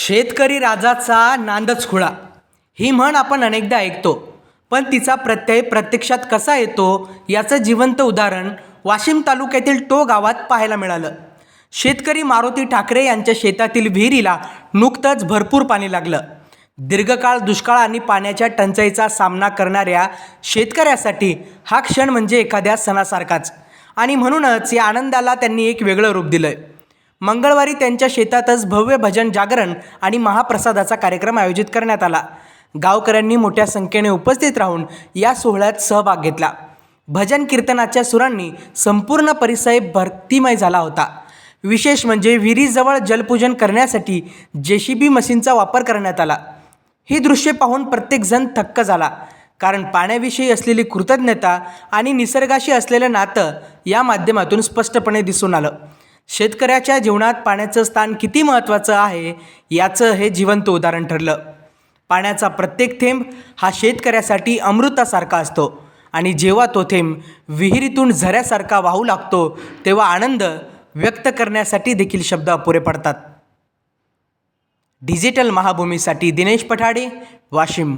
शेतकरी राजाचा नांदच खुळा ही म्हण आपण अनेकदा ऐकतो, पण तिचा प्रत्यय प्रत्यक्षात कसा येतो याचं जिवंत उदाहरण वाशिम तालुक्यातील टो गावात पाहायला मिळालं. शेतकरी मारुती ठाकरे यांच्या शेतातील विहिरीला नुकतंच भरपूर पाणी लागलं. दीर्घकाळ दुष्काळ आणि पाण्याच्या टंचाईचा सामना करणाऱ्या शेतकऱ्यासाठी हा क्षण म्हणजे एखाद्या सणासारखाच, आणि म्हणूनच या आनंदाला त्यांनी एक वेगळं रूप दिलंय. मंगळवारी त्यांच्या शेतातच भव्य भजन जागरण आणि महाप्रसादाचा कार्यक्रम आयोजित करण्यात आला. गावकऱ्यांनी मोठ्या संख्येने उपस्थित राहून या सोहळ्यात सहभाग घेतला. भजन कीर्तनाच्या सुरांनी संपूर्ण परिसर भक्तिमय झाला होता. विशेष म्हणजे विहिरीजवळ जलपूजन करण्यासाठी JCB मशीनचा वापर करण्यात आला. ही दृश्ये पाहून प्रत्येकजण थक्क झाला, कारण पाण्याविषयी असलेली कृतज्ञता आणि निसर्गाशी असलेलं नातं या माध्यमातून स्पष्टपणे दिसून आलं. शेतकऱ्याच्या जीवनात पाण्याचं स्थान किती महत्त्वाचं आहे याचं हे जिवंत उदाहरण ठरलं. पाण्याचा प्रत्येक थेंब हा शेतकऱ्यासाठी अमृतासारखा असतो, आणि जेव्हा तो थेंब विहिरीतून झऱ्यासारखा वाहू लागतो तेव्हा आनंद व्यक्त करण्यासाठी देखील शब्द अपुरे पडतात. डिजिटल महाभूमीसाठी दिनेश पठाडे, वाशिम.